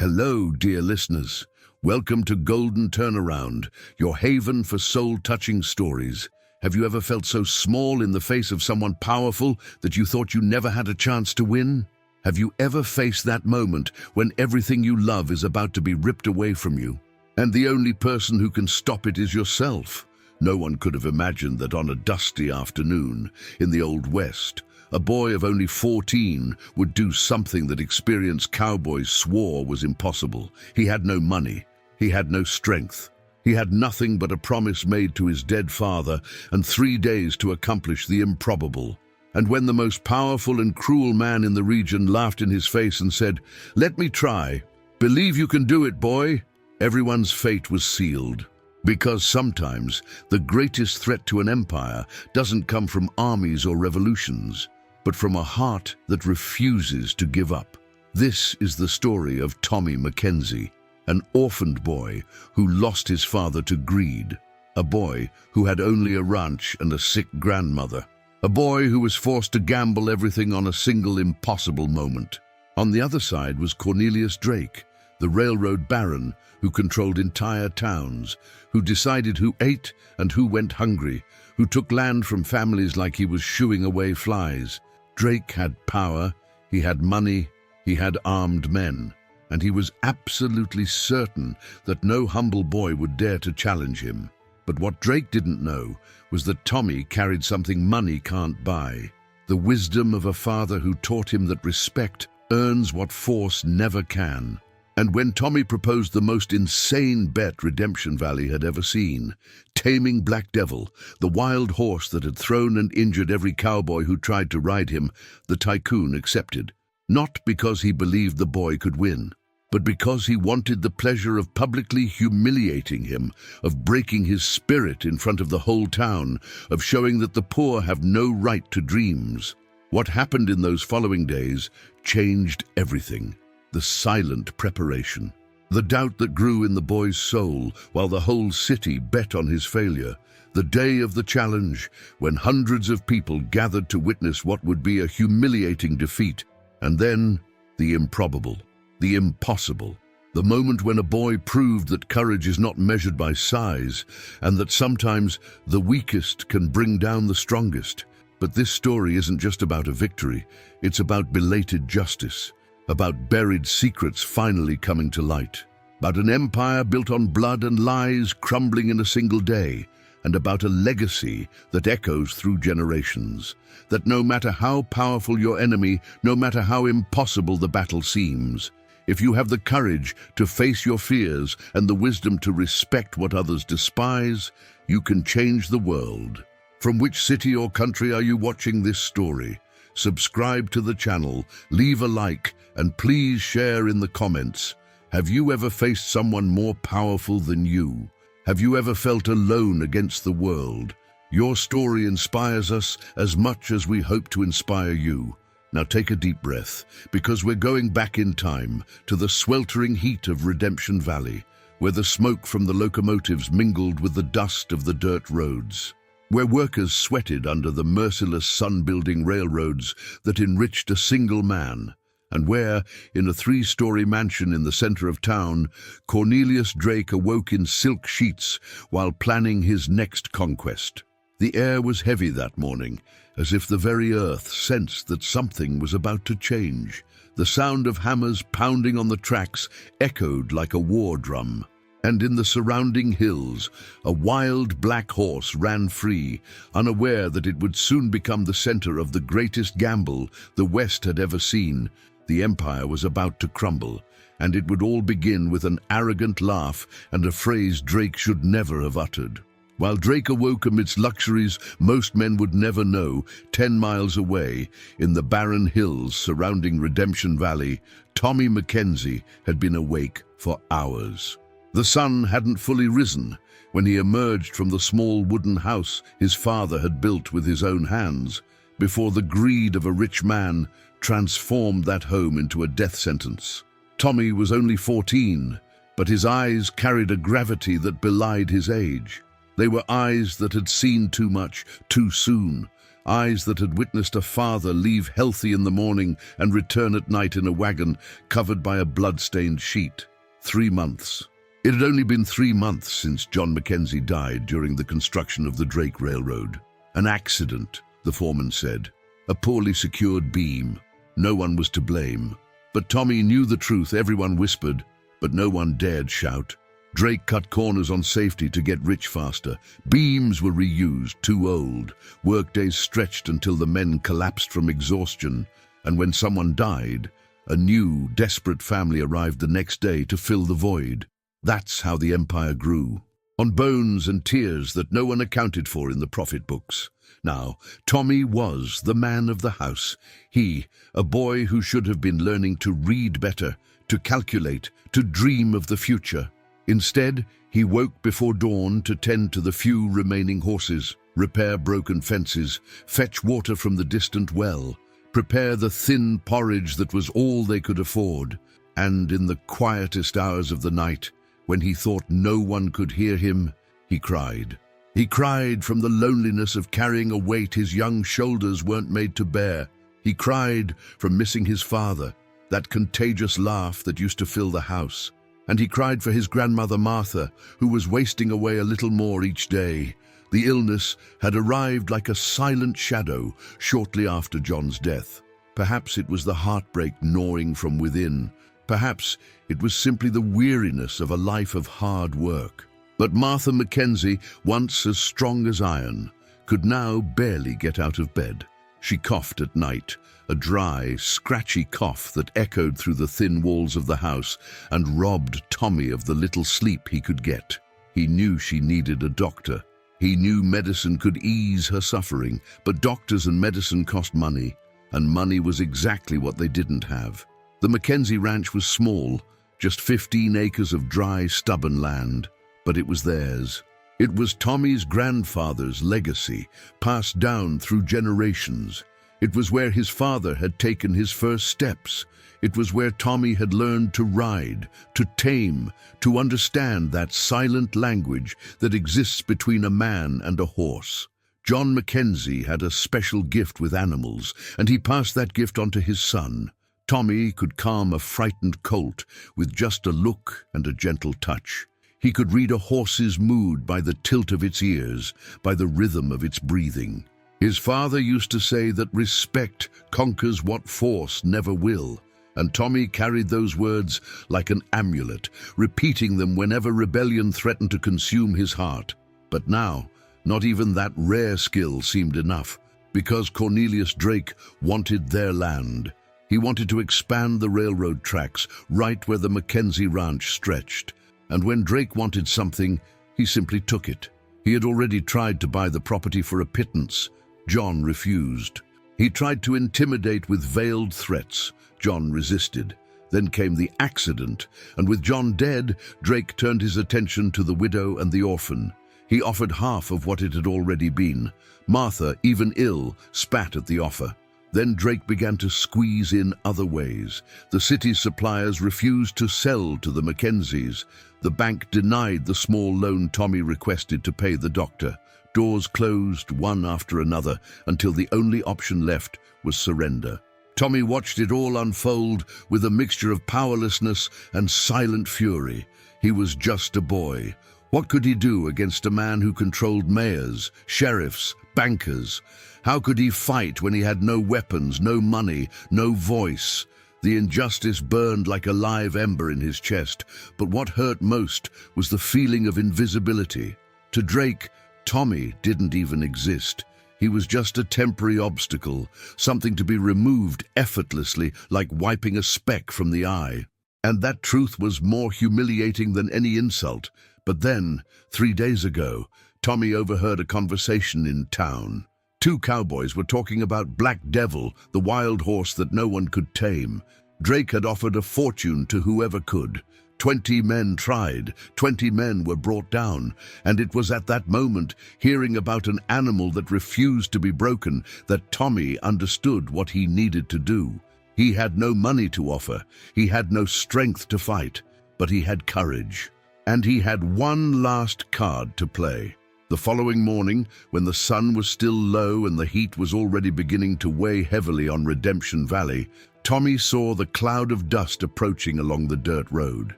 Hello, dear listeners. Welcome to Golden Turnaround, your haven for soul-touching stories. Have you ever felt so small in the face of someone powerful that you thought you never had a chance to win? Have you ever faced that moment when everything you love is about to be ripped away from you, and the only person who can stop it is yourself? No one could have imagined that on a dusty afternoon in the Old West, a boy of only 14 would do something that experienced cowboys swore was impossible. He had no money. He had no strength. He had nothing but a promise made to his dead father and 3 days to accomplish the improbable. And when the most powerful and cruel man in the region laughed in his face and said, "Let me try. Believe you can do it, boy," everyone's fate was sealed. Because sometimes the greatest threat to an empire doesn't come from armies or revolutions, but from a heart that refuses to give up. This is the story of Tommy McKenzie, an orphaned boy who lost his father to greed, a boy who had only a ranch and a sick grandmother, a boy who was forced to gamble everything on a single impossible moment. On the other side was Cornelius Drake, the railroad baron who controlled entire towns, who decided who ate and who went hungry, who took land from families like he was shooing away flies. Drake had power, he had money, he had armed men, and he was absolutely certain that no humble boy would dare to challenge him. But what Drake didn't know was that Tommy carried something money can't buy, the wisdom of a father who taught him that respect earns what force never can. And when Tommy proposed the most insane bet Redemption Valley had ever seen, taming Black Devil, the wild horse that had thrown and injured every cowboy who tried to ride him, the tycoon accepted. Not because he believed the boy could win, but because he wanted the pleasure of publicly humiliating him, of breaking his spirit in front of the whole town, of showing that the poor have no right to dreams. What happened in those following days changed everything. The silent preparation, the doubt that grew in the boy's soul while the whole city bet on his failure, the day of the challenge when hundreds of people gathered to witness what would be a humiliating defeat, and then the improbable, the impossible, the moment when a boy proved that courage is not measured by size and that sometimes the weakest can bring down the strongest. But this story isn't just about a victory, it's about belated justice. About buried secrets finally coming to light, about an empire built on blood and lies crumbling in a single day, and about a legacy that echoes through generations, that no matter how powerful your enemy, no matter how impossible the battle seems, if you have the courage to face your fears and the wisdom to respect what others despise, you can change the world. From which city or country are you watching this story? Subscribe to the channel, leave a like, and please share in the comments. Have you ever faced someone more powerful than you? Have you ever felt alone against the world? Your story inspires us as much as we hope to inspire you. Now take a deep breath, because we're going back in time to the sweltering heat of Redemption Valley, where the smoke from the locomotives mingled with the dust of the dirt roads, where workers sweated under the merciless sun-building railroads that enriched a single man, and where, in a 3-story mansion in the center of town, Cornelius Drake awoke in silk sheets while planning his next conquest. The air was heavy that morning, as if the very earth sensed that something was about to change. The sound of hammers pounding on the tracks echoed like a war drum. And in the surrounding hills, a wild black horse ran free, unaware that it would soon become the center of the greatest gamble the West had ever seen. The empire was about to crumble, and it would all begin with an arrogant laugh and a phrase Drake should never have uttered. While Drake awoke amidst luxuries most men would never know, 10 miles away, in the barren hills surrounding Redemption Valley, Tommy McKenzie had been awake for hours. The sun hadn't fully risen when he emerged from the small wooden house his father had built with his own hands, before the greed of a rich man transformed that home into a death sentence. Tommy was only 14, but his eyes carried a gravity that belied his age. They were eyes that had seen too much, too soon, eyes that had witnessed a father leave healthy in the morning and return at night in a wagon covered by a blood-stained sheet. 3 months. It had only been 3 months since John McKenzie died during the construction of the Drake Railroad. An accident, the foreman said. A poorly secured beam. No one was to blame. But Tommy knew the truth. Everyone whispered, but no one dared shout. Drake cut corners on safety to get rich faster. Beams were reused, too old. Workdays stretched until the men collapsed from exhaustion. And when someone died, a new, desperate family arrived the next day to fill the void. That's how the empire grew. On bones and tears that no one accounted for in the profit books. Now, Tommy was the man of the house. He, a boy who should have been learning to read better, to calculate, to dream of the future. Instead, he woke before dawn to tend to the few remaining horses, repair broken fences, fetch water from the distant well, prepare the thin porridge that was all they could afford. And in the quietest hours of the night, when he thought no one could hear him, he cried. He cried from the loneliness of carrying a weight his young shoulders weren't made to bear. He cried from missing his father, that contagious laugh that used to fill the house. And he cried for his grandmother Martha, who was wasting away a little more each day. The illness had arrived like a silent shadow shortly after John's death. Perhaps it was the heartbreak gnawing from within. Perhaps it was simply the weariness of a life of hard work. But Martha McKenzie, once as strong as iron, could now barely get out of bed. She coughed at night, a dry, scratchy cough that echoed through the thin walls of the house and robbed Tommy of the little sleep he could get. He knew she needed a doctor. He knew medicine could ease her suffering, but doctors and medicine cost money, and money was exactly what they didn't have. The McKenzie ranch was small, just 15 acres of dry, stubborn land, but it was theirs. It was Tommy's grandfather's legacy, passed down through generations. It was where his father had taken his first steps. It was where Tommy had learned to ride, to tame, to understand that silent language that exists between a man and a horse. John McKenzie had a special gift with animals, and he passed that gift on to his son. Tommy could calm a frightened colt with just a look and a gentle touch. He could read a horse's mood by the tilt of its ears, by the rhythm of its breathing. His father used to say that respect conquers what force never will, and Tommy carried those words like an amulet, repeating them whenever rebellion threatened to consume his heart. But now, not even that rare skill seemed enough, because Cornelius Drake wanted their land. He wanted to expand the railroad tracks right where the McKenzie ranch stretched. And when Drake wanted something, he simply took it. He had already tried to buy the property for a pittance. John refused. He tried to intimidate with veiled threats. John resisted. Then came the accident, and with John dead, Drake turned his attention to the widow and the orphan. He offered half of what it had already been. Martha, even ill, spat at the offer. Then Drake began to squeeze in other ways. The city's suppliers refused to sell to the McKenzies. The bank denied the small loan Tommy requested to pay the doctor. Doors closed one after another until the only option left was surrender. Tommy watched it all unfold with a mixture of powerlessness and silent fury. He was just a boy. What could he do against a man who controlled mayors, sheriffs, bankers? How could he fight when he had no weapons, no money, no voice? The injustice burned like a live ember in his chest, but what hurt most was the feeling of invisibility. To Drake, Tommy didn't even exist. He was just a temporary obstacle, something to be removed effortlessly, like wiping a speck from the eye. And that truth was more humiliating than any insult. But then, 3 days ago, Tommy overheard a conversation in town. 2 cowboys were talking about Black Devil, the wild horse that no one could tame. Drake had offered a fortune to whoever could. 20 men tried, 20 men were brought down, and it was at that moment, hearing about an animal that refused to be broken, that Tommy understood what he needed to do. He had no money to offer, he had no strength to fight, but he had courage. And he had one last card to play. The following morning, when the sun was still low and the heat was already beginning to weigh heavily on Redemption Valley, Tommy saw the cloud of dust approaching along the dirt road.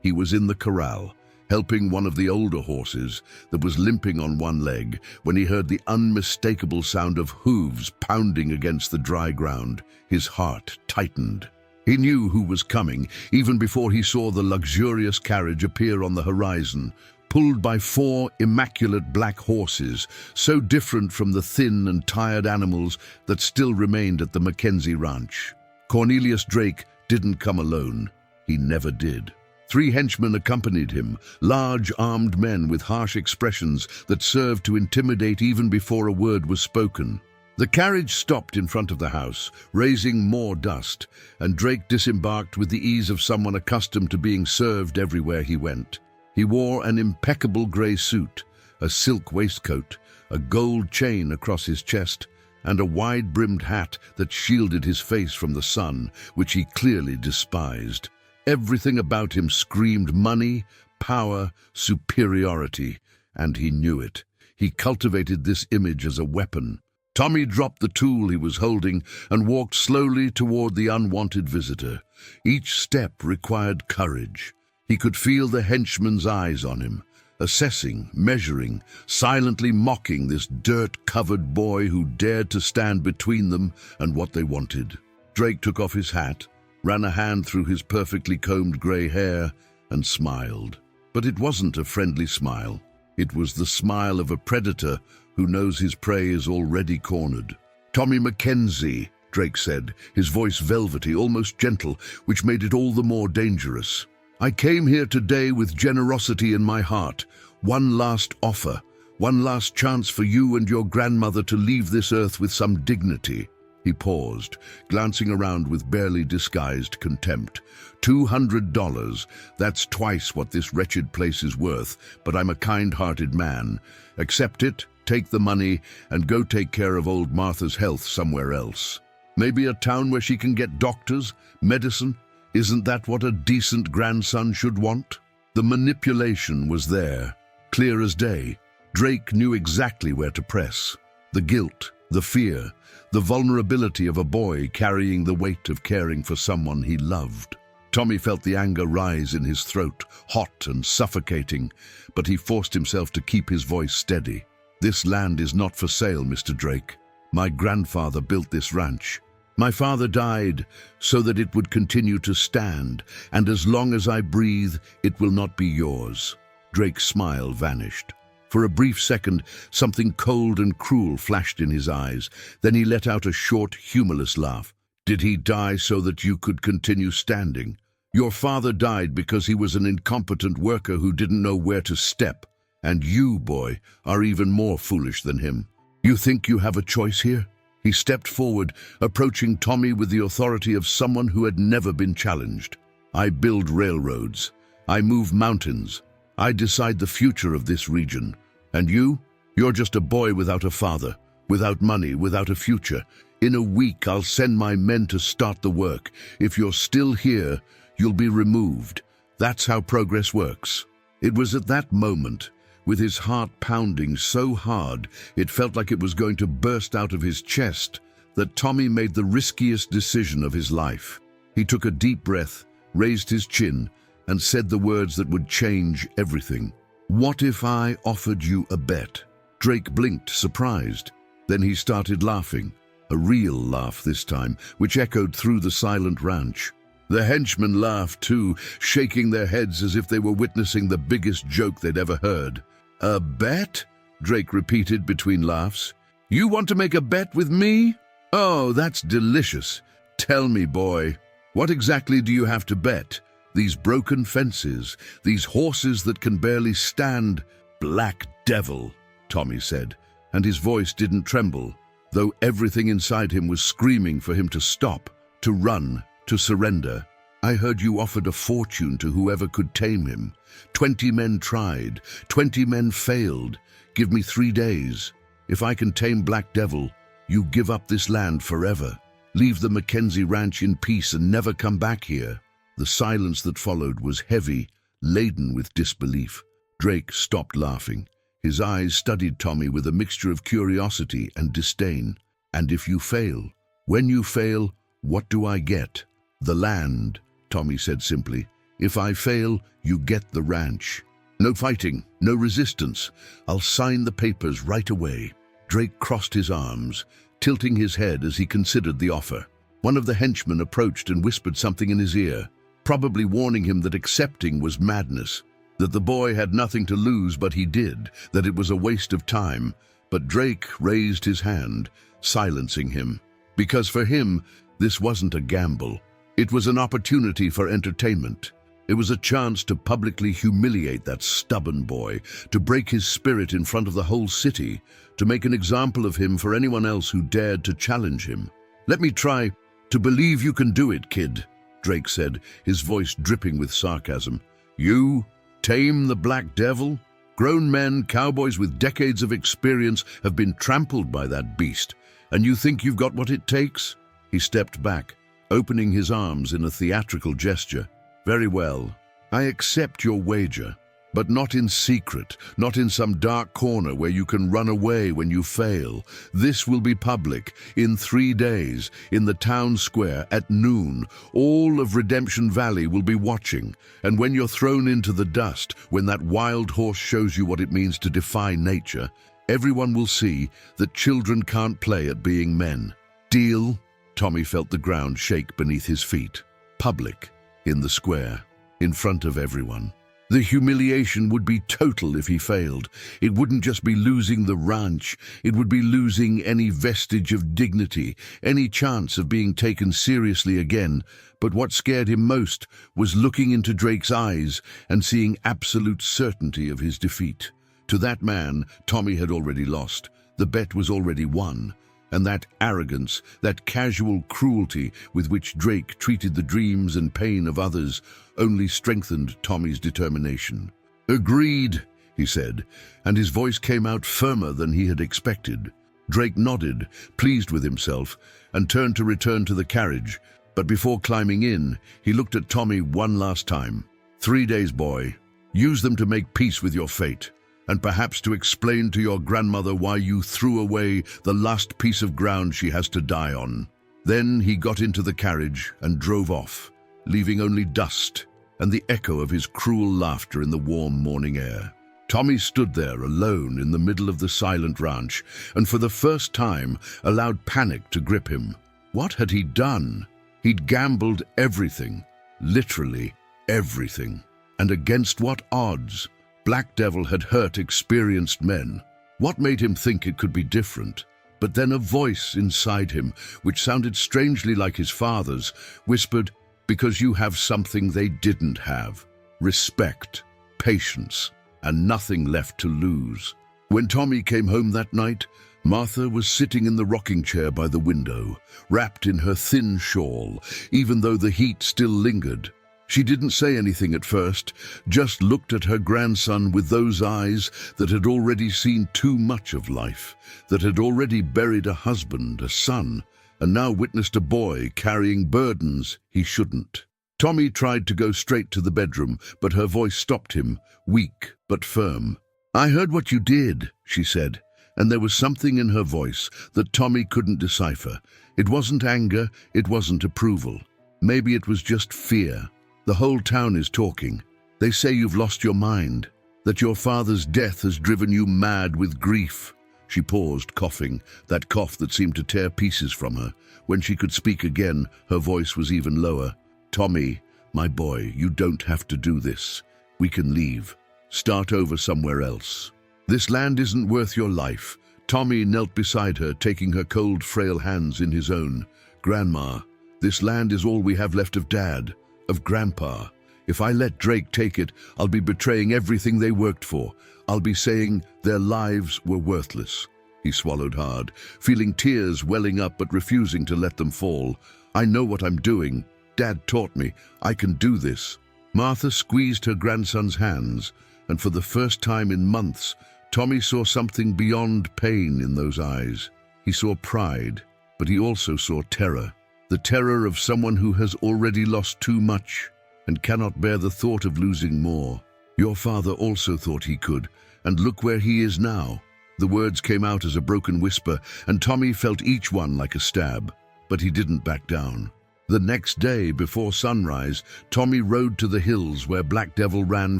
He was in the corral, helping one of the older horses that was limping on one leg, when he heard the unmistakable sound of hooves pounding against the dry ground. His heart tightened. He knew who was coming, even before he saw the luxurious carriage appear on the horizon, pulled by 4 immaculate black horses, so different from the thin and tired animals that still remained at the McKenzie ranch. Cornelius Drake didn't come alone. He never did. 3 henchmen accompanied him, large armed men with harsh expressions that served to intimidate even before a word was spoken. The carriage stopped in front of the house, raising more dust, and Drake disembarked with the ease of someone accustomed to being served everywhere he went. He wore an impeccable grey suit, a silk waistcoat, a gold chain across his chest, and a wide-brimmed hat that shielded his face from the sun, which he clearly despised. Everything about him screamed money, power, superiority, and he knew it. He cultivated this image as a weapon. Tommy dropped the tool he was holding and walked slowly toward the unwanted visitor. Each step required courage. He could feel the henchman's eyes on him, assessing, measuring, silently mocking this dirt-covered boy who dared to stand between them and what they wanted. Drake took off his hat, ran a hand through his perfectly combed grey hair, and smiled. But it wasn't a friendly smile. It was the smile of a predator who knows his prey is already cornered. "Tommy McKenzie," Drake said, his voice velvety, almost gentle, which made it all the more dangerous. "I came here today with generosity in my heart. One last offer, one last chance for you and your grandmother to leave this earth with some dignity." He paused, glancing around with barely disguised contempt. $200, that's twice what this wretched place is worth, but I'm a kind-hearted man. Accept it, take the money, and go take care of old Martha's health somewhere else. Maybe a town where she can get doctors, medicine. Isn't that what a decent grandson should want? The manipulation was there, clear as day. Drake knew exactly where to press. The guilt, the fear, the vulnerability of a boy carrying the weight of caring for someone he loved. Tommy felt the anger rise in his throat, hot and suffocating, but he forced himself to keep his voice steady. "This land is not for sale, Mr. Drake. My grandfather built this ranch. My father died so that it would continue to stand, and as long as I breathe, it will not be yours." Drake's smile vanished. For a brief second, something cold and cruel flashed in his eyes. Then he let out a short, humorless laugh. "Did he die so that you could continue standing? Your father died because he was an incompetent worker who didn't know where to step. And you, boy, are even more foolish than him. You think you have a choice here?" He stepped forward, approaching Tommy with the authority of someone who had never been challenged. "I build railroads. I move mountains. I decide the future of this region. And you're just a boy without a father, without money, without a future. In a week, I'll send my men to start the work. If you're still here, you'll be removed. That's how progress works." It was at that moment, with his heart pounding so hard it felt like it was going to burst out of his chest, that Tommy made the riskiest decision of his life. He took a deep breath, raised his chin, and said the words that would change everything. "What if I offered you a bet?" Drake blinked, surprised. Then he started laughing, a real laugh this time, which echoed through the silent ranch. The henchmen laughed too, shaking their heads as if they were witnessing the biggest joke they'd ever heard. "A bet?" Drake repeated between laughs. "You want to make a bet with me? Oh, that's delicious. Tell me, boy, what exactly do you have to bet? These broken fences, these horses that can barely stand." "Black devil," Tommy said, and his voice didn't tremble, though everything inside him was screaming for him to stop, to run, to surrender. "I heard you offered a fortune to whoever could tame him. 20 men tried, 20 men failed. Give me 3 days. If I can tame Black Devil, you give up this land forever. Leave the McKenzie ranch in peace and never come back here." The silence that followed was heavy, laden with disbelief. Drake stopped laughing. His eyes studied Tommy with a mixture of curiosity and disdain. "And if you fail? When you fail, what do I get?" "The land," Tommy said simply. "If I fail, you get the ranch. No fighting, no resistance. I'll sign the papers right away." Drake crossed his arms, tilting his head as he considered the offer. One of the henchmen approached and whispered something in his ear, probably warning him that accepting was madness, that the boy had nothing to lose but he did, that it was a waste of time. But Drake raised his hand, silencing him. Because for him, this wasn't a gamble. It was an opportunity for entertainment. It was a chance to publicly humiliate that stubborn boy, to break his spirit in front of the whole city, to make an example of him for anyone else who dared to challenge him. "Let me try to believe you can do it, kid," Drake said, his voice dripping with sarcasm. "You tame the Black Devil? Grown men, cowboys with decades of experience, have been trampled by that beast, and you think you've got what it takes?" He stepped back, opening his arms in a theatrical gesture. "Very well, I accept your wager, but not in secret, not in some dark corner where you can run away when you fail. This will be public, in 3 days, in the town square, at noon. All of Redemption Valley will be watching, and when you're thrown into the dust, when that wild horse shows you what it means to defy nature, everyone will see that children can't play at being men. Deal?" Tommy felt the ground shake beneath his feet. Public, in the square, in front of everyone. The humiliation would be total if he failed. It wouldn't just be losing the ranch, it would be losing any vestige of dignity, any chance of being taken seriously again. But what scared him most was looking into Drake's eyes and seeing absolute certainty of his defeat. To that man, Tommy had already lost. The bet was already won. And that arrogance, that casual cruelty with which Drake treated the dreams and pain of others only strengthened Tommy's determination. "Agreed," he said, and his voice came out firmer than he had expected. Drake nodded, pleased with himself, and turned to return to the carriage. But before climbing in, he looked at Tommy one last time. 3 days, boy. Use them to make peace with your fate, and perhaps to explain to your grandmother why you threw away the last piece of ground she has to die on." Then he got into the carriage and drove off, leaving only dust and the echo of his cruel laughter in the warm morning air. Tommy stood there alone in the middle of the silent ranch, and for the first time allowed panic to grip him. What had he done? He'd gambled everything, literally everything. And against what odds? Black Devil had hurt experienced men. What made him think it could be different? But then a voice inside him, which sounded strangely like his father's, whispered, "Because you have something they didn't have. Respect, patience, and nothing left to lose." When Tommy came home that night, Martha was sitting in the rocking chair by the window, wrapped in her thin shawl, even though the heat still lingered. She didn't say anything at first, just looked at her grandson with those eyes that had already seen too much of life, that had already buried a husband, a son, and now witnessed a boy carrying burdens he shouldn't. Tommy tried to go straight to the bedroom, but her voice stopped him, weak but firm. "I heard what you did," she said, and there was something in her voice that Tommy couldn't decipher. It wasn't anger, it wasn't approval. Maybe it was just fear. "The whole town is talking. They say you've lost your mind, that your father's death has driven you mad with grief." She paused, coughing, that cough that seemed to tear pieces from her. When she could speak again, her voice was even lower. "Tommy, my boy, you don't have to do this. We can leave. Start over somewhere else. This land isn't worth your life." Tommy knelt beside her, taking her cold, frail hands in his own. "Grandma, this land is all we have left of Dad, of Grandpa. If I let Drake take it, I'll be betraying everything they worked for. I'll be saying their lives were worthless." He swallowed hard, feeling tears welling up but refusing to let them fall. "I know what I'm doing. Dad taught me. I can do this." Martha squeezed her grandson's hands, and for the first time in months, Tommy saw something beyond pain in those eyes. He saw pride, but he also saw terror. The terror of someone who has already lost too much and cannot bear the thought of losing more. Your father also thought he could, and look where he is now." The words came out as a broken whisper, and Tommy felt each one like a stab. But he didn't back down. The next day, before sunrise, Tommy rode to the hills where Black Devil ran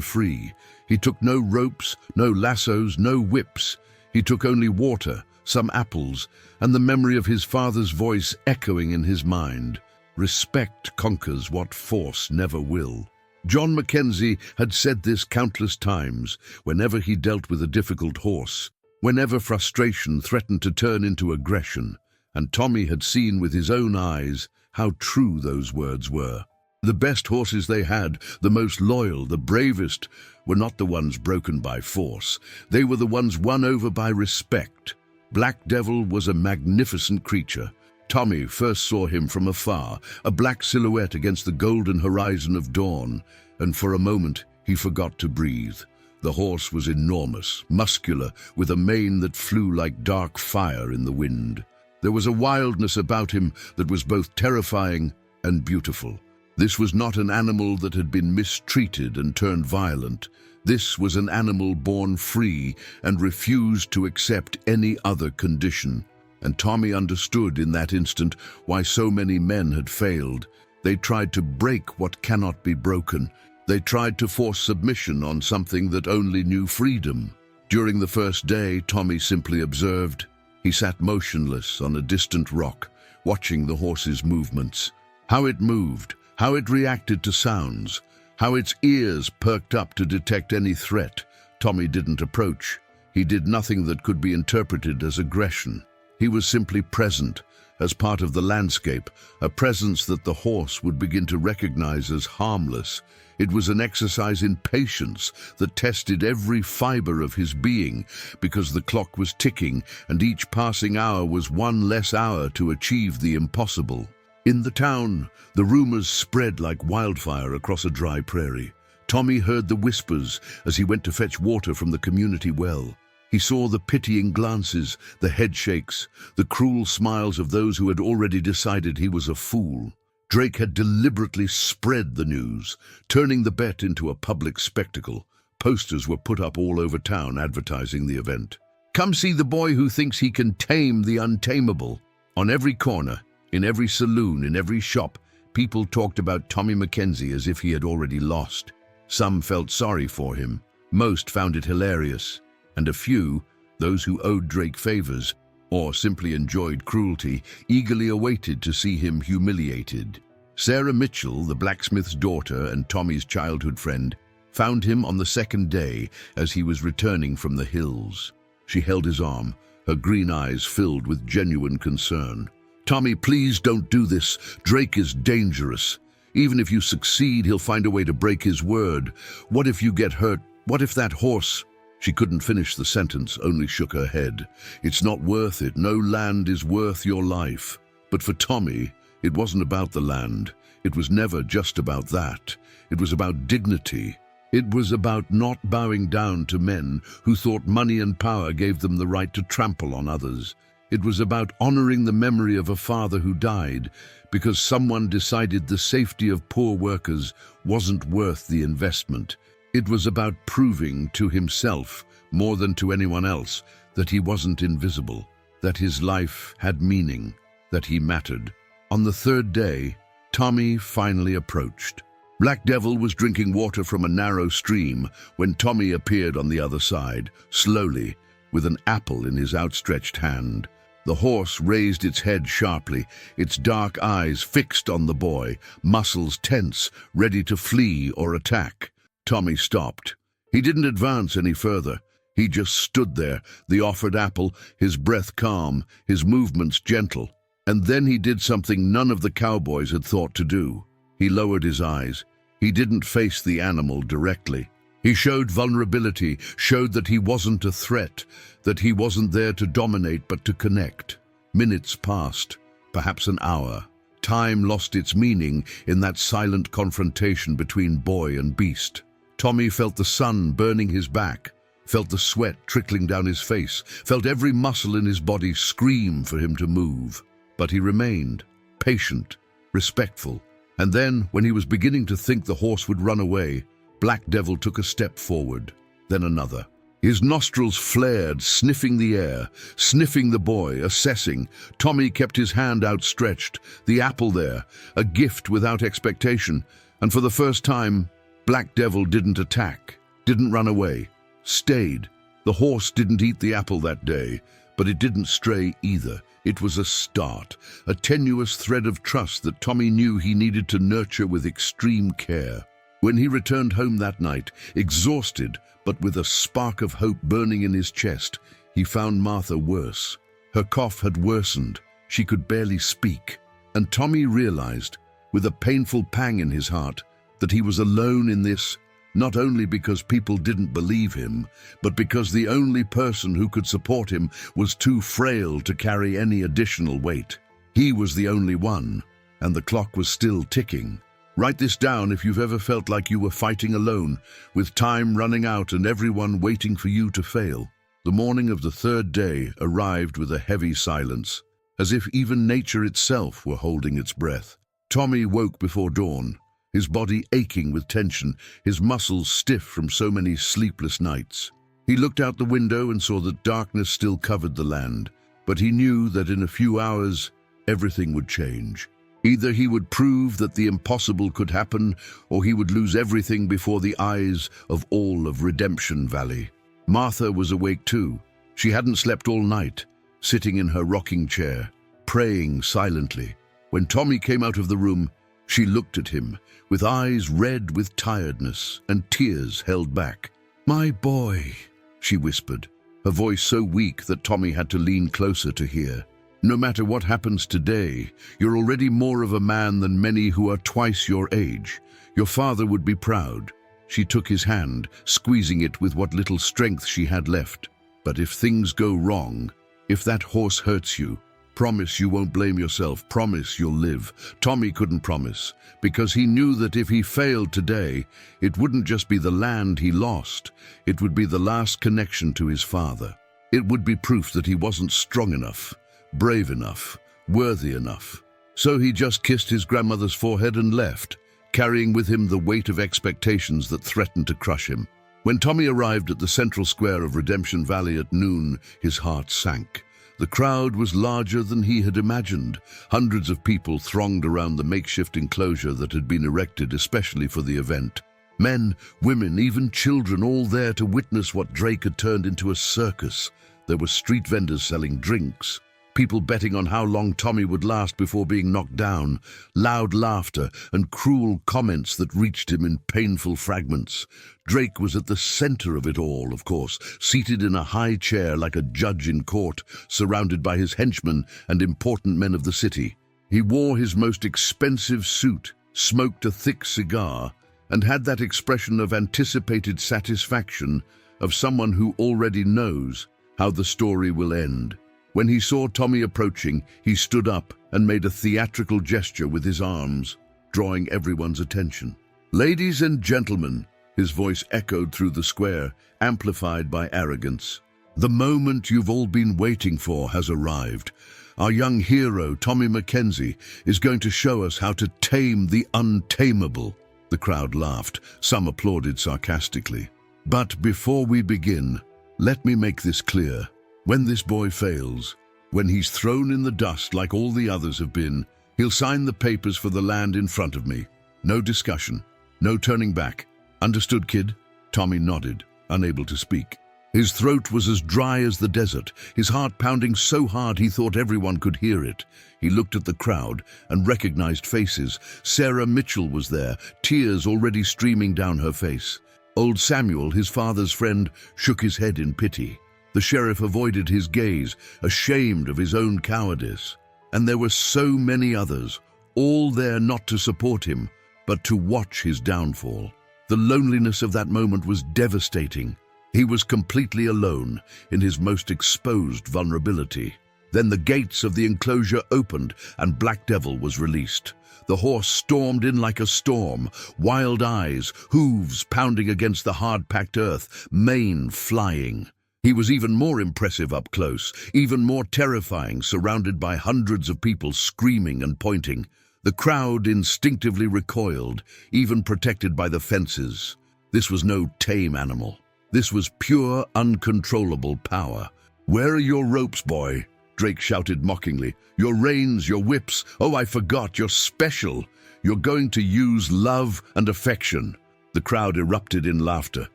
free. He took no ropes, no lassos, no whips. He took only water, some apples, and the memory of his father's voice echoing in his mind. Respect conquers what force never will. John McKenzie had said this countless times whenever he dealt with a difficult horse, whenever frustration threatened to turn into aggression, and Tommy had seen with his own eyes how true those words were. The best horses they had, the most loyal, the bravest, were not the ones broken by force. They were the ones won over by respect. Black Devil was a magnificent creature. Tommy first saw him from afar, a black silhouette against the golden horizon of dawn, and for a moment he forgot to breathe. The horse was enormous, muscular, with a mane that flew like dark fire in the wind. There was a wildness about him that was both terrifying and beautiful. This was not an animal that had been mistreated and turned violent. This was an animal born free and refused to accept any other condition. And Tommy understood in that instant why so many men had failed. They tried to break what cannot be broken. They tried to force submission on something that only knew freedom. During the first day, Tommy simply observed. He sat motionless on a distant rock, watching the horse's movements. How it moved, how it reacted to sounds, how its ears perked up to detect any threat. Tommy didn't approach. He did nothing that could be interpreted as aggression. He was simply present, as part of the landscape, a presence that the horse would begin to recognize as harmless. It was an exercise in patience that tested every fiber of his being, because the clock was ticking and each passing hour was one less hour to achieve the impossible. In the town, the rumors spread like wildfire across a dry prairie. Tommy heard the whispers as he went to fetch water from the community well. He saw the pitying glances, the head shakes, the cruel smiles of those who had already decided he was a fool. Drake had deliberately spread the news, turning the bet into a public spectacle. Posters were put up all over town advertising the event. "Come see the boy who thinks he can tame the untamable." On every corner, in every saloon, in every shop, people talked about Tommy McKenzie as if he had already lost. Some felt sorry for him. Most found it hilarious. And a few, those who owed Drake favors, or simply enjoyed cruelty, eagerly awaited to see him humiliated. Sarah Mitchell, the blacksmith's daughter and Tommy's childhood friend, found him on the second day as he was returning from the hills. She held his arm, her green eyes filled with genuine concern. "Tommy, please don't do this. Drake is dangerous. Even if you succeed, he'll find a way to break his word. What if you get hurt? What if that horse—" She couldn't finish the sentence, only shook her head. "It's not worth it. No land is worth your life." But for Tommy, it wasn't about the land. It was never just about that. It was about dignity. It was about not bowing down to men who thought money and power gave them the right to trample on others. It was about honoring the memory of a father who died because someone decided the safety of poor workers wasn't worth the investment. It was about proving to himself, more than to anyone else, that he wasn't invisible, that his life had meaning, that he mattered. On the third day, Tommy finally approached. Black Devil was drinking water from a narrow stream when Tommy appeared on the other side, slowly, with an apple in his outstretched hand. The horse raised its head sharply, its dark eyes fixed on the boy, muscles tense, ready to flee or attack. Tommy stopped. He didn't advance any further. He just stood there, the offered apple, his breath calm, his movements gentle. And then he did something none of the cowboys had thought to do. He lowered his eyes. He didn't face the animal directly. He showed vulnerability, showed that he wasn't a threat, that he wasn't there to dominate but to connect. Minutes passed, perhaps an hour. Time lost its meaning in that silent confrontation between boy and beast. Tommy felt the sun burning his back, felt the sweat trickling down his face, felt every muscle in his body scream for him to move. But he remained, patient, respectful. And then, when he was beginning to think the horse would run away, Black Devil took a step forward, then another. His nostrils flared, sniffing the air, sniffing the boy, assessing. Tommy kept his hand outstretched, the apple there, a gift without expectation. And for the first time, Black Devil didn't attack, didn't run away, stayed. The horse didn't eat the apple that day, but it didn't stray either. It was a start, a tenuous thread of trust that Tommy knew he needed to nurture with extreme care. When he returned home that night, exhausted, but with a spark of hope burning in his chest, he found Martha worse. Her cough had worsened. She could barely speak. And Tommy realized, with a painful pang in his heart, that he was alone in this, not only because people didn't believe him, but because the only person who could support him was too frail to carry any additional weight. He was the only one, and the clock was still ticking. Write this down if you've ever felt like you were fighting alone, with time running out and everyone waiting for you to fail. The morning of the third day arrived with a heavy silence, as if even nature itself were holding its breath. Tommy woke before dawn, his body aching with tension, his muscles stiff from so many sleepless nights. He looked out the window and saw that darkness still covered the land, but he knew that in a few hours, everything would change. Either he would prove that the impossible could happen, or he would lose everything before the eyes of all of Redemption Valley. Martha was awake too. She hadn't slept all night, sitting in her rocking chair, praying silently. When Tommy came out of the room, she looked at him, with eyes red with tiredness and tears held back. "My boy," she whispered, her voice so weak that Tommy had to lean closer to hear. "No matter what happens today, you're already more of a man than many who are twice your age. Your father would be proud." She took his hand, squeezing it with what little strength she had left. "But if things go wrong, if that horse hurts you, promise you won't blame yourself, promise you'll live." Tommy couldn't promise, because he knew that if he failed today, it wouldn't just be the land he lost, it would be the last connection to his father. It would be proof that he wasn't strong enough, brave enough, worthy enough. So he just kissed his grandmother's forehead and left, carrying with him the weight of expectations that threatened to crush him. When Tommy arrived at the central square of Redemption Valley at noon, his heart sank. The crowd was larger than he had imagined. Hundreds of people thronged around the makeshift enclosure that had been erected especially for the event. Men, women, even children, all there to witness what Drake had turned into a circus. There were street vendors selling drinks, people betting on how long Tommy would last before being knocked down, loud laughter and cruel comments that reached him in painful fragments. Drake was at the center of it all, of course, seated in a high chair like a judge in court, surrounded by his henchmen and important men of the city. He wore his most expensive suit, smoked a thick cigar, and had that expression of anticipated satisfaction of someone who already knows how the story will end. When he saw Tommy approaching, he stood up and made a theatrical gesture with his arms, drawing everyone's attention. "Ladies and gentlemen," his voice echoed through the square, amplified by arrogance. "The moment you've all been waiting for has arrived. Our young hero, Tommy McKenzie, is going to show us how to tame the untamable." The crowd laughed. Some applauded sarcastically. "But before we begin, let me make this clear. When this boy fails, when he's thrown in the dust like all the others have been, he'll sign the papers for the land in front of me. No discussion, no turning back. Understood, kid?" Tommy nodded, unable to speak. His throat was as dry as the desert, his heart pounding so hard he thought everyone could hear it. He looked at the crowd and recognized faces. Sarah Mitchell was there, tears already streaming down her face. Old Samuel, his father's friend, shook his head in pity. The sheriff avoided his gaze, ashamed of his own cowardice. And there were so many others, all there not to support him, but to watch his downfall. The loneliness of that moment was devastating. He was completely alone in his most exposed vulnerability. Then the gates of the enclosure opened and Black Devil was released. The horse stormed in like a storm, wild eyes, hooves pounding against the hard-packed earth, mane flying. He was even more impressive up close, even more terrifying, surrounded by hundreds of people screaming and pointing. The crowd instinctively recoiled, even protected by the fences. This was no tame animal. This was pure, uncontrollable power. "Where are your ropes, boy?" Drake shouted mockingly. "Your reins, your whips. Oh, I forgot, you're special. You're going to use love and affection." The crowd erupted in laughter,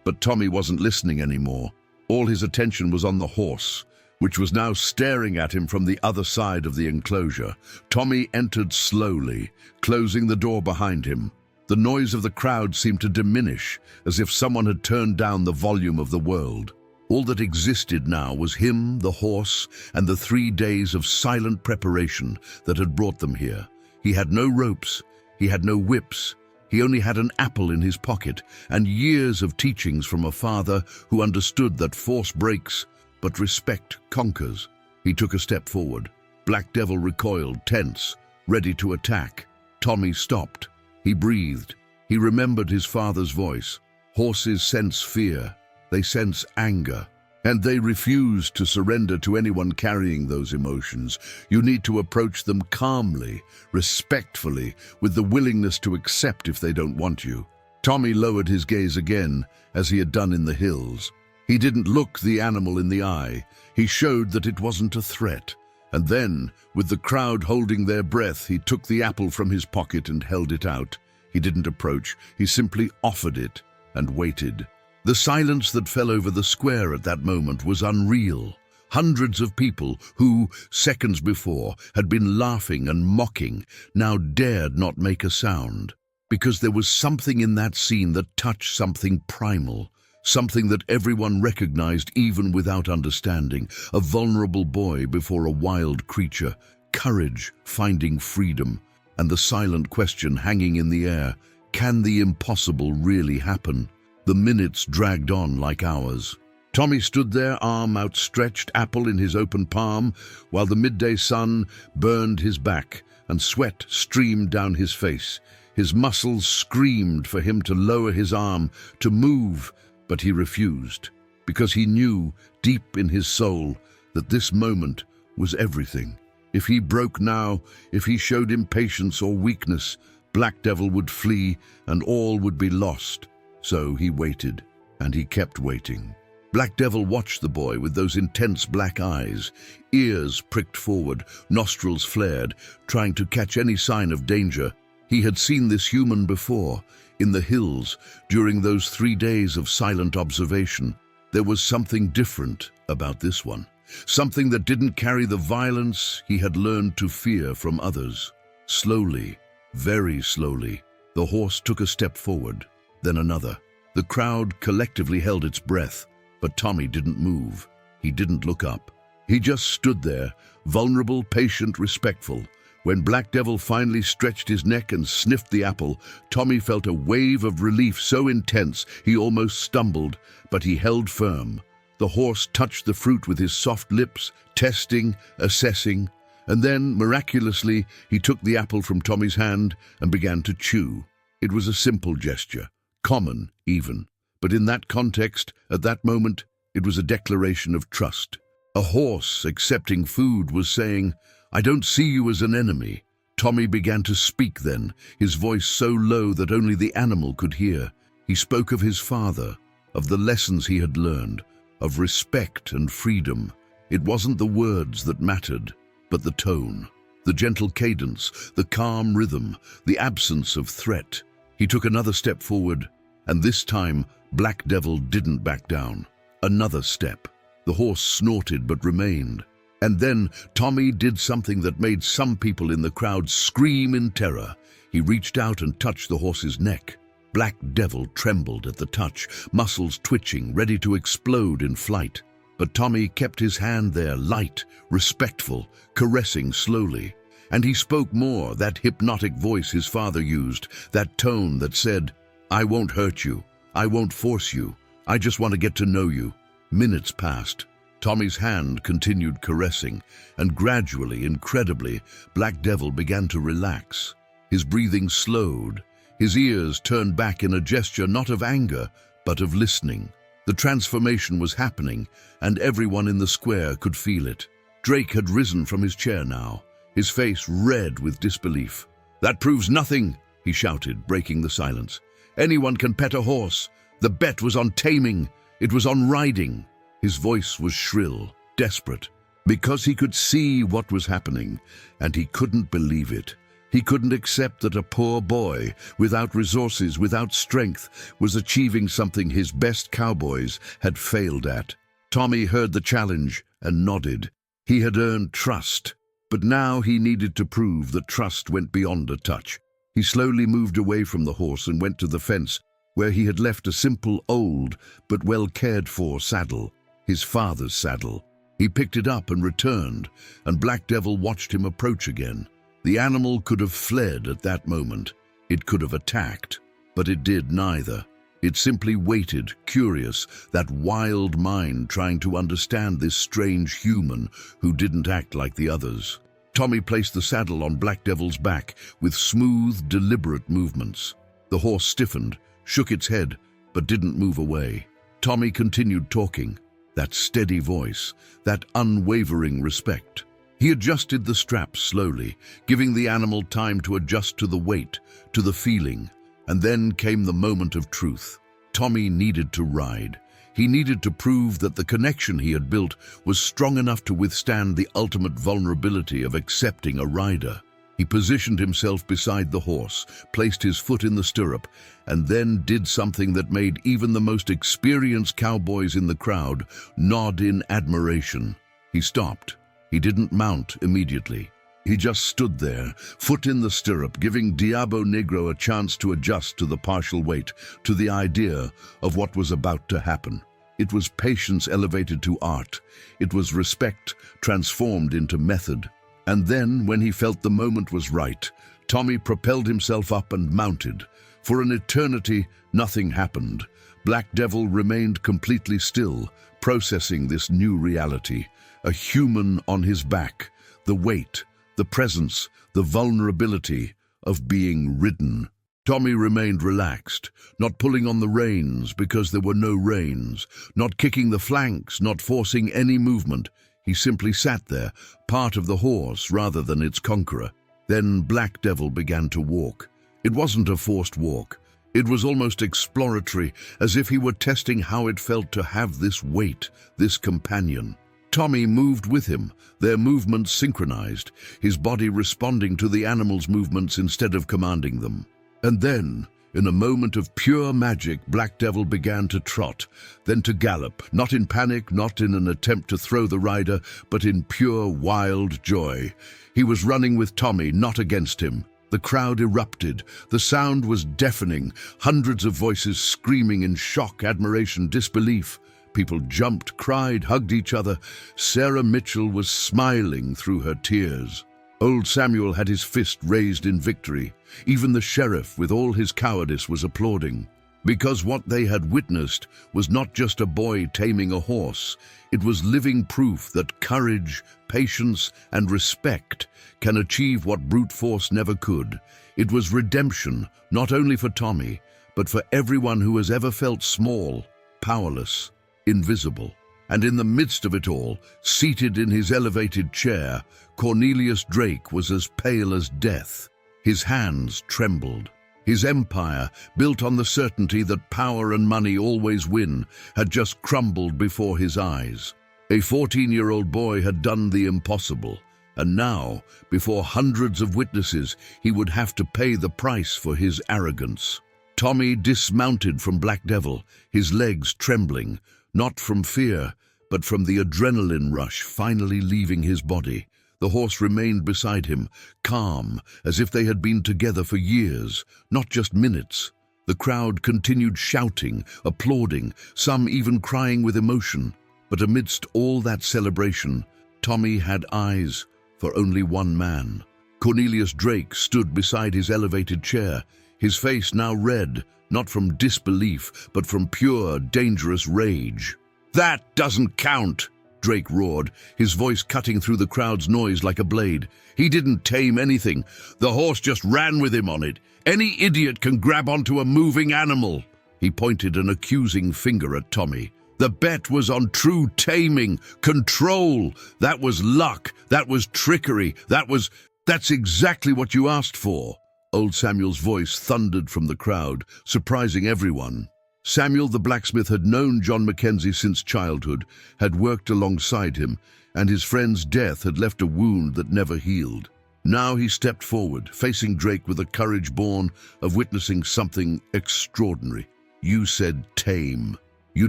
but Tommy wasn't listening anymore. All his attention was on the horse, which was now staring at him from the other side of the enclosure. Tommy entered slowly, closing the door behind him. The noise of the crowd seemed to diminish, as if someone had turned down the volume of the world. All that existed now was him, the horse, and the 3 days of silent preparation that had brought them here. He had no ropes, he had no whips, he only had an apple in his pocket and years of teachings from a father who understood that force breaks, but respect conquers. He took a step forward. Black Devil recoiled, tense, ready to attack. Tommy stopped. He breathed. He remembered his father's voice. Horses sense fear. They sense anger. And they refuse to surrender to anyone carrying those emotions. You need to approach them calmly, respectfully, with the willingness to accept if they don't want you. Tommy lowered his gaze again, as he had done in the hills. He didn't look the animal in the eye. He showed that it wasn't a threat. And then, with the crowd holding their breath, he took the apple from his pocket and held it out. He didn't approach. He simply offered it and waited. The silence that fell over the square at that moment was unreal. Hundreds of people who, seconds before, had been laughing and mocking, now dared not make a sound. Because there was something in that scene that touched something primal. Something that everyone recognized even without understanding. A vulnerable boy before a wild creature. Courage finding freedom. And the silent question hanging in the air. Can the impossible really happen? The minutes dragged on like hours. Tommy stood there, arm outstretched, apple in his open palm, while the midday sun burned his back and sweat streamed down his face. His muscles screamed for him to lower his arm, to move, but he refused, because he knew, deep in his soul, that this moment was everything. If he broke now, if he showed impatience or weakness, Black Devil would flee and all would be lost. So he waited, and he kept waiting. Black Devil watched the boy with those intense black eyes, ears pricked forward, nostrils flared, trying to catch any sign of danger. He had seen this human before, in the hills, during those 3 days of silent observation. There was something different about this one, something that didn't carry the violence he had learned to fear from others. Slowly, very slowly, the horse took a step forward, then another. The crowd collectively held its breath, but Tommy didn't move. He didn't look up. He just stood there, vulnerable, patient, respectful. When Black Devil finally stretched his neck and sniffed the apple, Tommy felt a wave of relief so intense he almost stumbled, but he held firm. The horse touched the fruit with his soft lips, testing, assessing, and then, miraculously, he took the apple from Tommy's hand and began to chew. It was a simple gesture, common even, but in that context, at that moment, it was a declaration of trust. A horse accepting food was saying, "I don't see you as an enemy." Tommy began to speak then, his voice so low that only the animal could hear. He spoke of his father, of the lessons he had learned, of respect and freedom. It wasn't the words that mattered, but the tone, the gentle cadence, the calm rhythm, the absence of threat. He took another step forward, and this time Black Devil didn't back down. Another step. The horse snorted but remained. And then Tommy did something that made some people in the crowd scream in terror. He reached out and touched the horse's neck. Black Devil trembled at the touch, muscles twitching, ready to explode in flight. But Tommy kept his hand there, light, respectful, caressing slowly. And he spoke more, that hypnotic voice his father used, that tone that said, "I won't hurt you. I won't force you. I just want to get to know you." Minutes passed. Tommy's hand continued caressing, and gradually, incredibly, Black Devil began to relax. His breathing slowed. His ears turned back in a gesture not of anger, but of listening. The transformation was happening, and everyone in the square could feel it. Drake had risen from his chair now, his face red with disbelief. "That proves nothing," he shouted, breaking the silence. "Anyone can pet a horse, The bet was on taming. It was on riding. His voice was shrill, desperate, because he could see what was happening, and he couldn't believe it. He couldn't accept that a poor boy, without resources, without strength, was achieving something his best cowboys had failed at. Tommy heard the challenge and nodded. He had earned trust, but now he needed to prove that trust went beyond a touch. He slowly moved away from the horse and went to the fence, where he had left a simple, old, but well-cared-for saddle, his father's saddle. He picked it up and returned, and Black Devil watched him approach again. The animal could have fled at that moment. It could have attacked, but it did neither. It simply waited, curious, that wild mind trying to understand this strange human who didn't act like the others. Tommy placed the saddle on Black Devil's back with smooth, deliberate movements. The horse stiffened, shook its head, but didn't move away. Tommy continued talking, that steady voice, that unwavering respect. He adjusted the straps slowly, giving the animal time to adjust to the weight, to the feeling, and then came the moment of truth. Tommy needed to ride. He needed to prove that the connection he had built was strong enough to withstand the ultimate vulnerability of accepting a rider. He positioned himself beside the horse, placed his foot in the stirrup, and then did something that made even the most experienced cowboys in the crowd nod in admiration. He stopped. He didn't mount immediately. He just stood there, foot in the stirrup, giving Diabo Negro a chance to adjust to the partial weight, to the idea of what was about to happen. It was patience elevated to art. It was respect transformed into method. And then, when he felt the moment was right, Tommy propelled himself up and mounted. For an eternity, nothing happened. Black Devil remained completely still, processing this new reality. A human on his back, the weight, the presence, the vulnerability of being ridden. Tommy remained relaxed, not pulling on the reins because there were no reins, not kicking the flanks, not forcing any movement. He simply sat there, part of the horse rather than its conqueror. Then Black Devil began to walk. It wasn't a forced walk. It was almost exploratory, as if he were testing how it felt to have this weight, this companion. Tommy moved with him, their movements synchronized, his body responding to the animal's movements instead of commanding them. And then, in a moment of pure magic, Black Devil began to trot, then to gallop, not in panic, not in an attempt to throw the rider, but in pure, wild joy. He was running with Tommy, not against him. The crowd erupted. The sound was deafening, hundreds of voices screaming in shock, admiration, disbelief. People jumped, cried, hugged each other. Sarah Mitchell was smiling through her tears. Old Samuel had his fist raised in victory. Even the sheriff, with all his cowardice, was applauding. Because what they had witnessed was not just a boy taming a horse. It was living proof that courage, patience, and respect can achieve what brute force never could. It was redemption, not only for Tommy, but for everyone who has ever felt small, powerless, invisible. And in the midst of it all, seated in his elevated chair, Cornelius Drake was as pale as death. His hands trembled. His empire, built on the certainty that power and money always win, had just crumbled before his eyes. A 14-year-old boy had done the impossible, and now, before hundreds of witnesses, he would have to pay the price for his arrogance. Tommy dismounted from Black Devil, his legs trembling, not from fear, but from the adrenaline rush finally leaving his body. The horse remained beside him, calm, as if they had been together for years, not just minutes. The crowd continued shouting, applauding, some even crying with emotion. But amidst all that celebration, Tommy had eyes for only one man. Cornelius Drake stood beside his elevated chair, his face now red, not from disbelief, but from pure, dangerous rage. "That doesn't count!" Drake roared, his voice cutting through the crowd's noise like a blade. "He didn't tame anything. The horse just ran with him on it. Any idiot can grab onto a moving animal." He pointed an accusing finger at Tommy. "The bet was on true taming, control. That was luck. That was trickery. That's exactly what you asked for." Old Samuel's voice thundered from the crowd, surprising everyone. Samuel the blacksmith had known John McKenzie since childhood, had worked alongside him, and his friend's death had left a wound that never healed. Now he stepped forward, facing Drake with a courage born of witnessing something extraordinary. "You said tame. You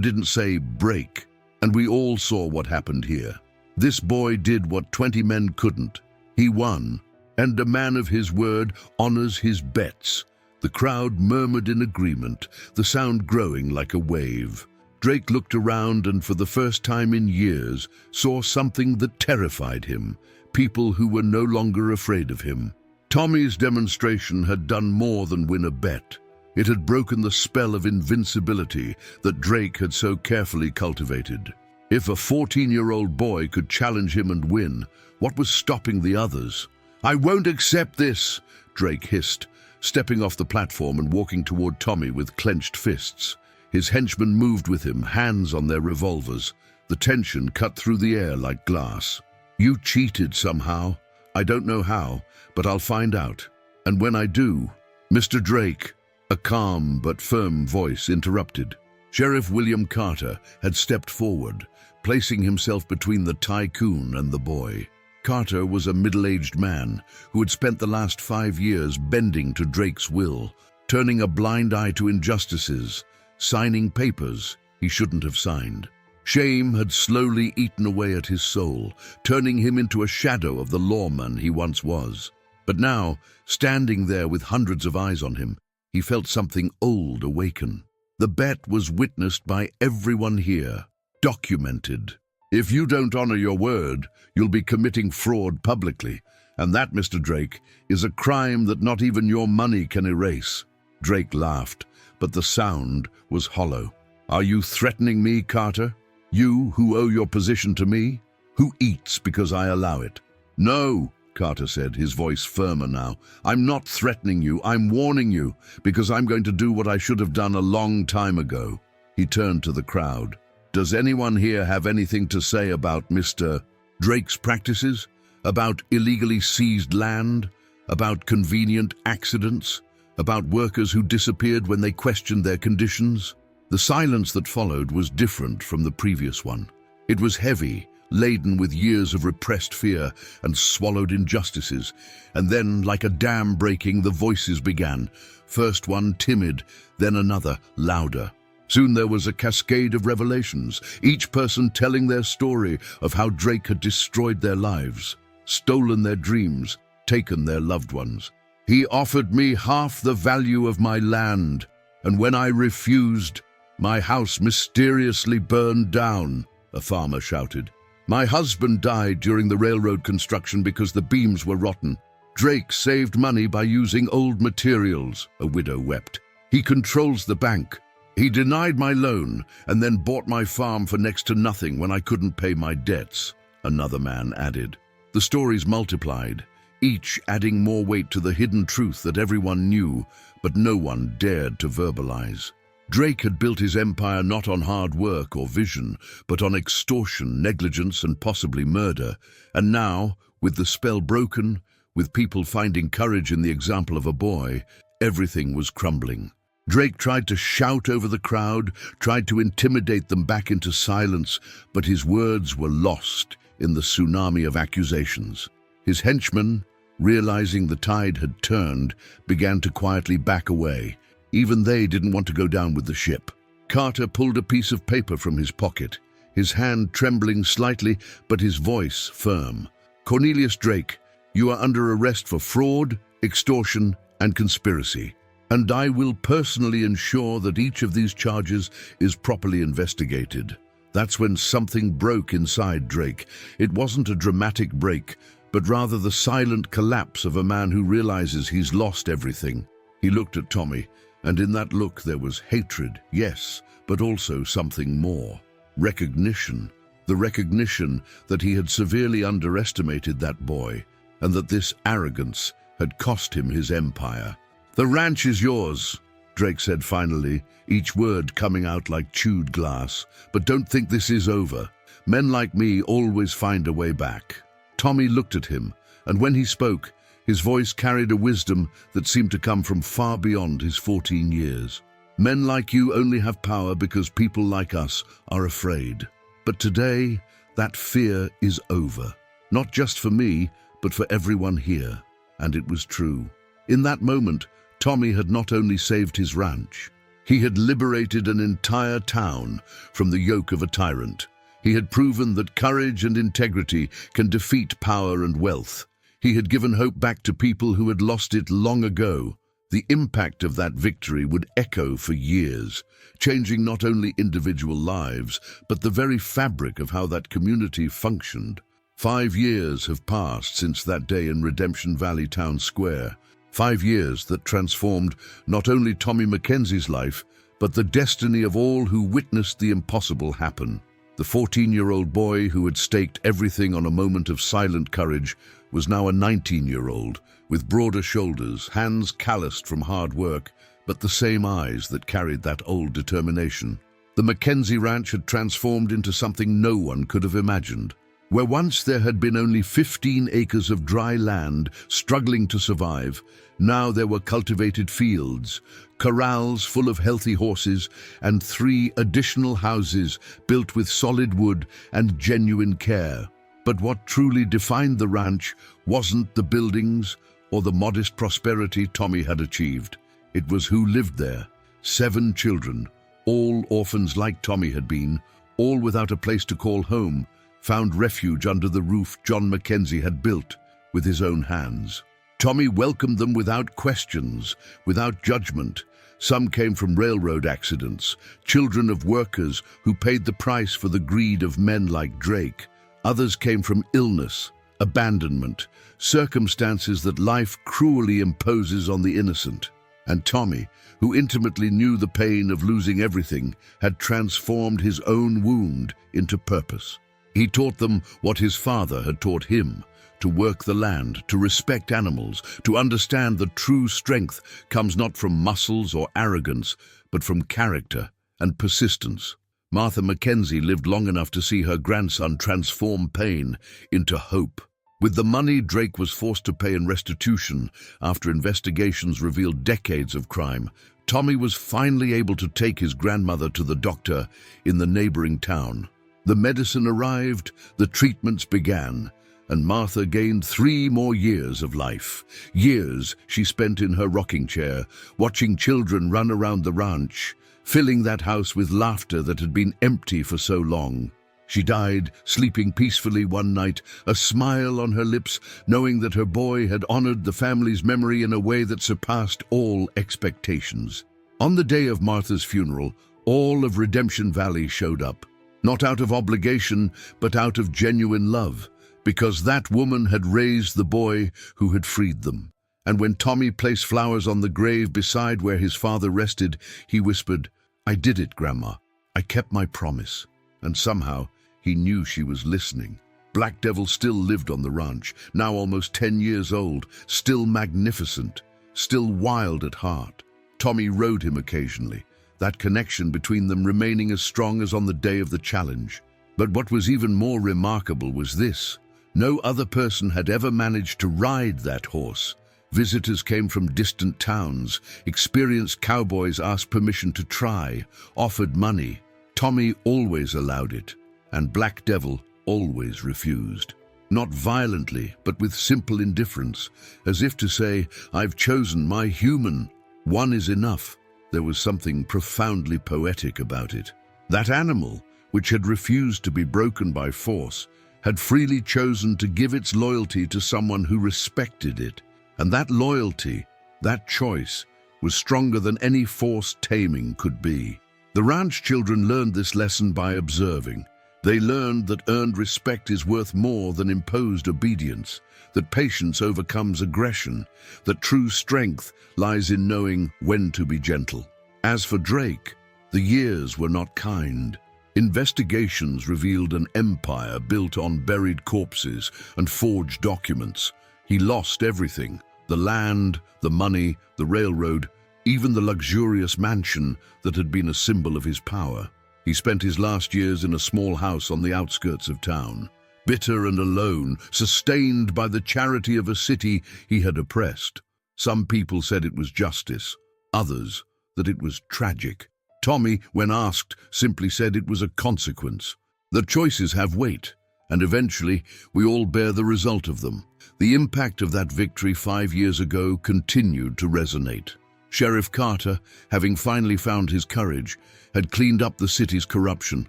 didn't say break. And we all saw what happened here. This boy did what 20 men couldn't. He won, and a man of his word honors his bets." The crowd murmured in agreement, the sound growing like a wave. Drake looked around and for the first time in years saw something that terrified him, people who were no longer afraid of him. Tommy's demonstration had done more than win a bet. It had broken the spell of invincibility that Drake had so carefully cultivated. If a 14-year-old boy could challenge him and win, what was stopping the others? "I won't accept this," Drake hissed, stepping off the platform and walking toward Tommy with clenched fists. His henchmen moved with him, hands on their revolvers. The tension cut through the air like glass. "You cheated somehow. I don't know how, but I'll find out. And when I do..." "Mr. Drake," a calm but firm voice interrupted. Sheriff William Carter had stepped forward, placing himself between the tycoon and the boy. Carter was a middle-aged man who had spent the last 5 years bending to Drake's will, turning a blind eye to injustices, signing papers he shouldn't have signed. Shame had slowly eaten away at his soul, turning him into a shadow of the lawman he once was. But now, standing there with hundreds of eyes on him, he felt something old awaken. The bet was witnessed by everyone here, documented. "If you don't honor your word, you'll be committing fraud publicly, and that, Mr. Drake, is a crime that not even your money can erase." Drake laughed, but the sound was hollow. "Are you threatening me, Carter? You who owe your position to me? Who eats because I allow it?" "No," Carter said, his voice firmer now. "I'm not threatening you, I'm warning you, because I'm going to do what I should have done a long time ago." He turned to the crowd. "Does anyone here have anything to say about Mr. Drake's practices? About illegally seized land? About convenient accidents? About workers who disappeared when they questioned their conditions?" The silence that followed was different from the previous one. It was heavy, laden with years of repressed fear and swallowed injustices. And then, like a dam breaking, the voices began. First one timid, then another, louder. Soon there was a cascade of revelations, each person telling their story of how Drake had destroyed their lives, stolen their dreams, taken their loved ones. "He offered me half the value of my land, and when I refused, my house mysteriously burned down," a farmer shouted. "My husband died during the railroad construction because the beams were rotten. Drake saved money by using old materials," a widow wept. "He controls the bank. He denied my loan and then bought my farm for next to nothing when I couldn't pay my debts," another man added. The stories multiplied, each adding more weight to the hidden truth that everyone knew, but no one dared to verbalize. Drake had built his empire not on hard work or vision, but on extortion, negligence, and possibly murder. And now, with the spell broken, with people finding courage in the example of a boy, everything was crumbling. Drake tried to shout over the crowd, tried to intimidate them back into silence, but his words were lost in the tsunami of accusations. His henchmen, realizing the tide had turned, began to quietly back away. Even they didn't want to go down with the ship. Carter pulled a piece of paper from his pocket, his hand trembling slightly, but his voice firm. "Cornelius Drake, you are under arrest for fraud, extortion, and conspiracy. And I will personally ensure that each of these charges is properly investigated." That's when something broke inside Drake. It wasn't a dramatic break, but rather the silent collapse of a man who realizes he's lost everything. He looked at Tommy, and in that look there was hatred, yes, but also something more. Recognition. The recognition that he had severely underestimated that boy, and that this arrogance had cost him his empire. "The ranch is yours," Drake said finally, each word coming out like chewed glass. "But don't think this is over. Men like me always find a way back." Tommy looked at him, and when he spoke, his voice carried a wisdom that seemed to come from far beyond his 14 years. Men like you only have power because people like us are afraid. But today, that fear is over. Not just for me, but for everyone here. And it was true. In that moment, Tommy had not only saved his ranch, he had liberated an entire town from the yoke of a tyrant. He had proven that courage and integrity can defeat power and wealth. He had given hope back to people who had lost it long ago. The impact of that victory would echo for years, changing not only individual lives, but the very fabric of how that community functioned. 5 years have passed since that day in Redemption Valley Town Square. 5 years that transformed not only Tommy McKenzie's life, but the destiny of all who witnessed the impossible happen. The 14-year-old boy who had staked everything on a moment of silent courage was now a 19-year-old, with broader shoulders, hands calloused from hard work, but the same eyes that carried that old determination. The McKenzie Ranch had transformed into something no one could have imagined. Where once there had been only 15 acres of dry land struggling to survive, now there were cultivated fields, corrals full of healthy horses, and 3 additional houses built with solid wood and genuine care. But what truly defined the ranch wasn't the buildings or the modest prosperity Tommy had achieved. It was who lived there. 7 children, all orphans like Tommy had been, all without a place to call home, found refuge under the roof John McKenzie had built with his own hands. Tommy welcomed them without questions, without judgment. Some came from railroad accidents, children of workers who paid the price for the greed of men like Drake. Others came from illness, abandonment, circumstances that life cruelly imposes on the innocent. And Tommy, who intimately knew the pain of losing everything, had transformed his own wound into purpose. He taught them what his father had taught him, to work the land, to respect animals, to understand that true strength comes not from muscles or arrogance, but from character and persistence. Martha McKenzie lived long enough to see her grandson transform pain into hope. With the money Drake was forced to pay in restitution after investigations revealed decades of crime, Tommy was finally able to take his grandmother to the doctor in the neighboring town. The medicine arrived, the treatments began, and Martha gained 3 more years of life. Years she spent in her rocking chair, watching children run around the ranch, filling that house with laughter that had been empty for so long. She died, sleeping peacefully one night, a smile on her lips, knowing that her boy had honored the family's memory in a way that surpassed all expectations. On the day of Martha's funeral, all of Redemption Valley showed up. Not out of obligation, but out of genuine love, because that woman had raised the boy who had freed them. And when Tommy placed flowers on the grave beside where his father rested, he whispered, "I did it, Grandma. I kept my promise." And somehow, he knew she was listening. Black Devil still lived on the ranch, now almost 10 years old, still magnificent, still wild at heart. Tommy rode him occasionally, that connection between them remaining as strong as on the day of the challenge. But what was even more remarkable was this. No other person had ever managed to ride that horse. Visitors came from distant towns, experienced cowboys asked permission to try, offered money. Tommy always allowed it, and Black Devil always refused. Not violently, but with simple indifference, as if to say, "I've chosen my human. One is enough." There was something profoundly poetic about it. That animal, which had refused to be broken by force, had freely chosen to give its loyalty to someone who respected it. And that loyalty, that choice, was stronger than any forced taming could be. The ranch children learned this lesson by observing. They learned that earned respect is worth more than imposed obedience, that patience overcomes aggression, that true strength lies in knowing when to be gentle. As for Drake, the years were not kind. Investigations revealed an empire built on buried corpses and forged documents. He lost everything: the land, the money, the railroad, even the luxurious mansion that had been a symbol of his power. He spent his last years in a small house on the outskirts of town, bitter and alone, sustained by the charity of a city he had oppressed. Some people said it was justice. Others, that it was tragic. Tommy, when asked, simply said it was a consequence. The choices have weight, and eventually we all bear the result of them. The impact of that victory 5 years ago continued to resonate. Sheriff Carter, having finally found his courage, had cleaned up the city's corruption.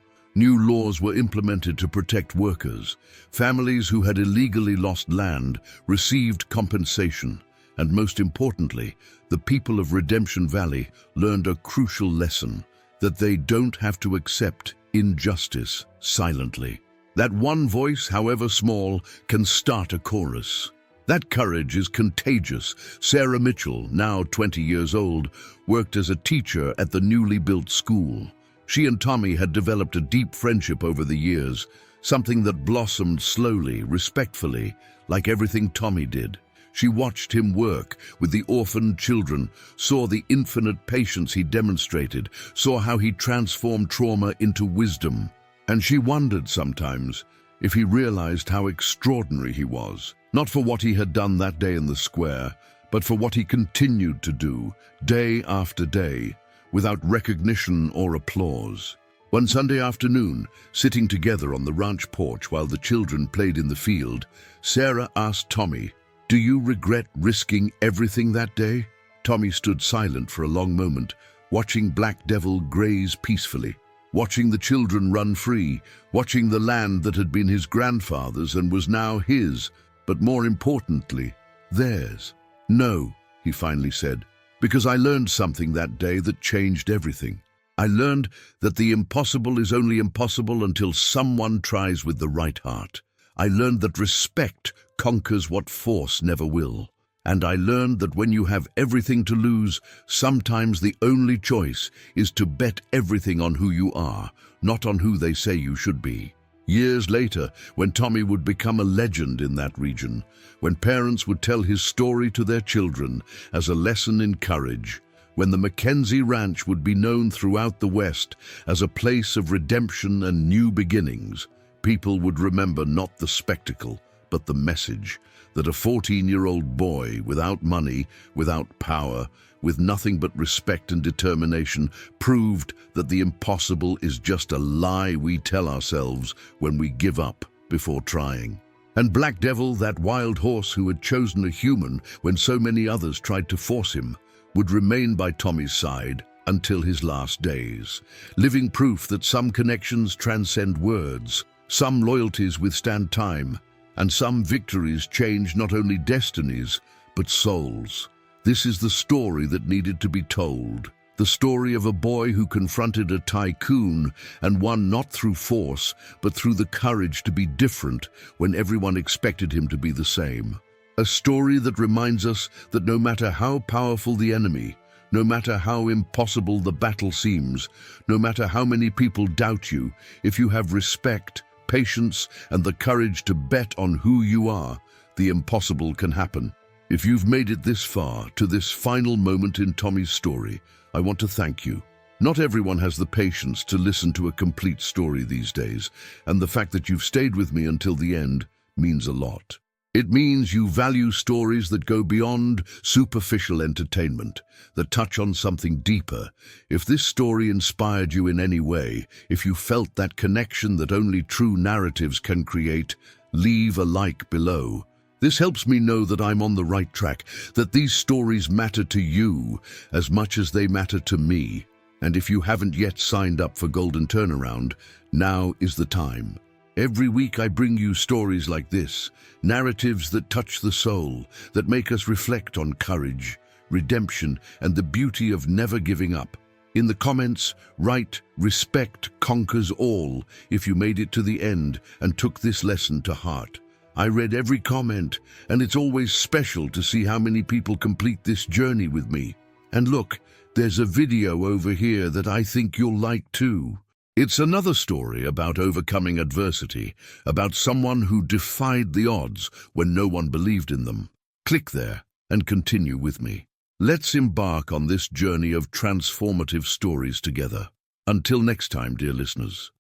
New laws were implemented to protect workers. Families who had illegally lost land received compensation. And most importantly, the people of Redemption Valley learned a crucial lesson, that they don't have to accept injustice silently. That one voice, however small, can start a chorus. That courage is contagious. Sarah Mitchell, now 20 years old, worked as a teacher at the newly built school. She and Tommy had developed a deep friendship over the years, something that blossomed slowly, respectfully, like everything Tommy did. She watched him work with the orphaned children, saw the infinite patience he demonstrated, saw how he transformed trauma into wisdom. And she wondered sometimes if he realized how extraordinary he was, not for what he had done that day in the square, but for what he continued to do, day after day, without recognition or applause. One Sunday afternoon, sitting together on the ranch porch while the children played in the field, Sarah asked Tommy, "Do you regret risking everything that day?" Tommy stood silent for a long moment, watching Black Devil graze peacefully, watching the children run free, watching the land that had been his grandfather's and was now his, but more importantly, theirs. "No," he finally said, "because I learned something that day that changed everything. I learned that the impossible is only impossible until someone tries with the right heart. I learned that respect conquers what force never will. And I learned that when you have everything to lose, sometimes the only choice is to bet everything on who you are, not on who they say you should be." Years later, when Tommy would become a legend in that region, when parents would tell his story to their children as a lesson in courage, when the McKenzie Ranch would be known throughout the West as a place of redemption and new beginnings, people would remember not the spectacle, but the message that a 14-year-old boy without money, without power, with nothing but respect and determination, proved that the impossible is just a lie we tell ourselves when we give up before trying. And Black Devil, that wild horse who had chosen a human when so many others tried to force him, would remain by Tommy's side until his last days, living proof that some connections transcend words, some loyalties withstand time, and some victories change not only destinies, but souls. This is the story that needed to be told. The story of a boy who confronted a tycoon and won not through force, but through the courage to be different when everyone expected him to be the same. A story that reminds us that no matter how powerful the enemy, no matter how impossible the battle seems, no matter how many people doubt you, if you have respect, patience, and the courage to bet on who you are, the impossible can happen. If you've made it this far, to this final moment in Tommy's story, I want to thank you. Not everyone has the patience to listen to a complete story these days, and the fact that you've stayed with me until the end means a lot. It means you value stories that go beyond superficial entertainment, that touch on something deeper. If this story inspired you in any way, if you felt that connection that only true narratives can create, leave a like below. This helps me know that I'm on the right track, that these stories matter to you as much as they matter to me. And if you haven't yet signed up for Golden Turnaround, now is the time. Every week I bring you stories like this, narratives that touch the soul, that make us reflect on courage, redemption, and the beauty of never giving up. In the comments, write, "Respect conquers all," if you made it to the end and took this lesson to heart. I read every comment, and it's always special to see how many people complete this journey with me. And look, there's a video over here that I think you'll like too. It's another story about overcoming adversity, about someone who defied the odds when no one believed in them. Click there and continue with me. Let's embark on this journey of transformative stories together. Until next time, dear listeners.